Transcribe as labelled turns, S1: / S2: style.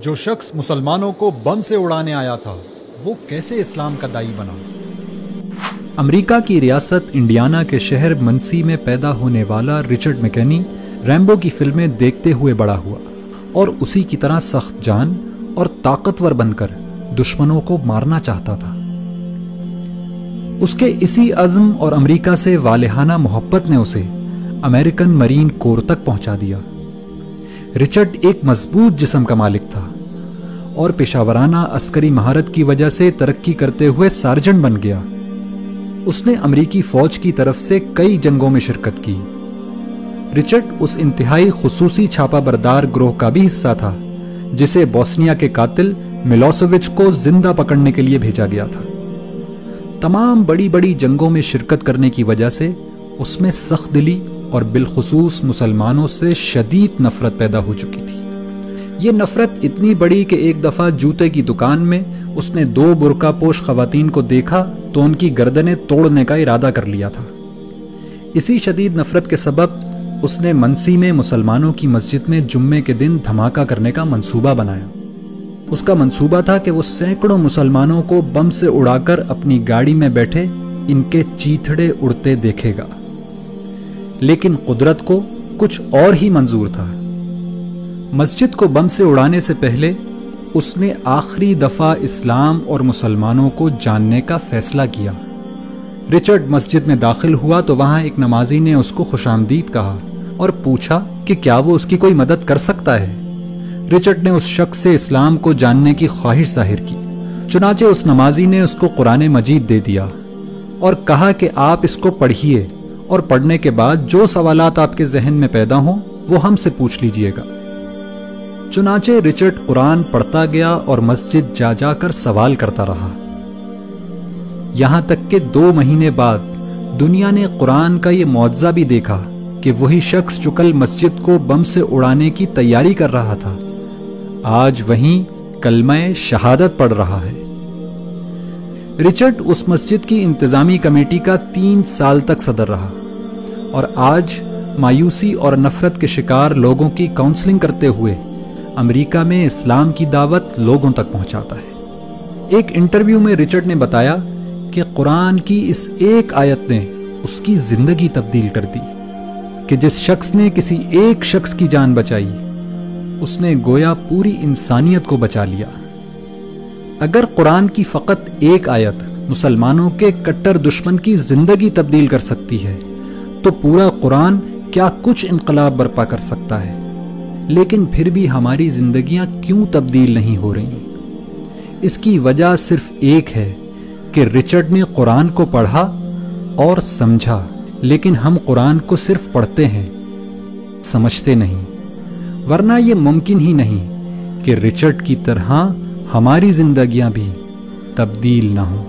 S1: جو شخص مسلمانوں کو بم سے اڑانے آیا تھا وہ کیسے اسلام کا داعی بنا؟ امریکہ کی ریاست انڈیانا کے شہر منسی میں پیدا ہونے والا رچرڈ میکنی ریمبو کی فلمیں دیکھتے ہوئے بڑا ہوا اور اسی کی طرح سخت جان اور طاقتور بن کر دشمنوں کو مارنا چاہتا تھا۔ اس کے اسی عزم اور امریکہ سے والہانہ محبت نے اسے امریکن مرین کور تک پہنچا دیا۔ رچرڈ ایک مضبوط جسم کا مالک تھا اور پیشہ ورانہ عسکری مہارت کی وجہ سے ترقی کرتے ہوئے سارجنٹ بن گیا۔ اس نے امریکی فوج کی طرف سے کئی جنگوں میں شرکت کی۔ رچرڈ اس انتہائی خصوصی چھاپا بردار گروہ کا بھی حصہ تھا جسے بوسنیا کے قاتل ملوسیوچ کو زندہ پکڑنے کے لیے بھیجا گیا تھا۔ تمام بڑی بڑی جنگوں میں شرکت کرنے کی وجہ سے اس میں سخت دلی اور بالخصوص مسلمانوں سے شدید نفرت پیدا ہو چکی تھی۔ یہ نفرت اتنی بڑی کہ ایک دفعہ جوتے کی دکان میں اس نے 2 برقع پوش خواتین کو دیکھا تو ان کی گردنیں توڑنے کا ارادہ کر لیا تھا۔ اسی شدید نفرت کے سبب اس نے منسی میں مسلمانوں کی مسجد میں جمعے کے دن دھماکہ کرنے کا منصوبہ بنایا۔ اس کا منصوبہ تھا کہ وہ سینکڑوں مسلمانوں کو بم سے اڑا کر اپنی گاڑی میں بیٹھے ان کے چیتھڑے اڑتے دیکھے گا، لیکن قدرت کو کچھ اور ہی منظور تھا۔ مسجد کو بم سے اڑانے سے پہلے اس نے آخری دفعہ اسلام اور مسلمانوں کو جاننے کا فیصلہ کیا۔ رچرڈ مسجد میں داخل ہوا تو وہاں ایک نمازی نے اس کو خوش آمدید کہا اور پوچھا کہ کیا وہ اس کی کوئی مدد کر سکتا ہے۔ رچرڈ نے اس شخص سے اسلام کو جاننے کی خواہش ظاہر کی، چنانچہ اس نمازی نے اس کو قرآن مجید دے دیا اور کہا کہ آپ اس کو پڑھیے اور پڑھنے کے بعد جو سوالات آپ کے ذہن میں پیدا ہوں وہ ہم سے پوچھ لیجئے گا۔ چنانچہ رچرڈ قرآن پڑھتا گیا اور مسجد جا جا کر سوال کرتا رہا، یہاں تک کہ 2 مہینے بعد دنیا نے قرآن کا یہ معجزہ بھی دیکھا کہ وہی شخص جو کل مسجد کو بم سے اڑانے کی تیاری کر رہا تھا آج وہیں کلمہ شہادت پڑھ رہا ہے۔ رچرڈ اس مسجد کی انتظامی کمیٹی کا 3 سال تک صدر رہا اور آج مایوسی اور نفرت کے شکار لوگوں کی کاؤنسلنگ کرتے ہوئے امریکہ میں اسلام کی دعوت لوگوں تک پہنچاتا ہے۔ ایک انٹرویو میں رچرڈ نے بتایا کہ قرآن کی اس ایک آیت نے اس کی زندگی تبدیل کر دی کہ جس شخص نے کسی ایک شخص کی جان بچائی اس نے گویا پوری انسانیت کو بچا لیا۔ اگر قرآن کی فقط ایک آیت مسلمانوں کے کٹر دشمن کی زندگی تبدیل کر سکتی ہے تو پورا قرآن کیا کچھ انقلاب برپا کر سکتا ہے۔ لیکن پھر بھی ہماری زندگیاں کیوں تبدیل نہیں ہو رہی؟ اس کی وجہ صرف ایک ہے کہ رچرڈ نے قرآن کو پڑھا اور سمجھا، لیکن ہم قرآن کو صرف پڑھتے ہیں، سمجھتے نہیں، ورنہ یہ ممکن ہی نہیں کہ رچرڈ کی طرح ہماری زندگیاں بھی تبدیل نہ ہوں۔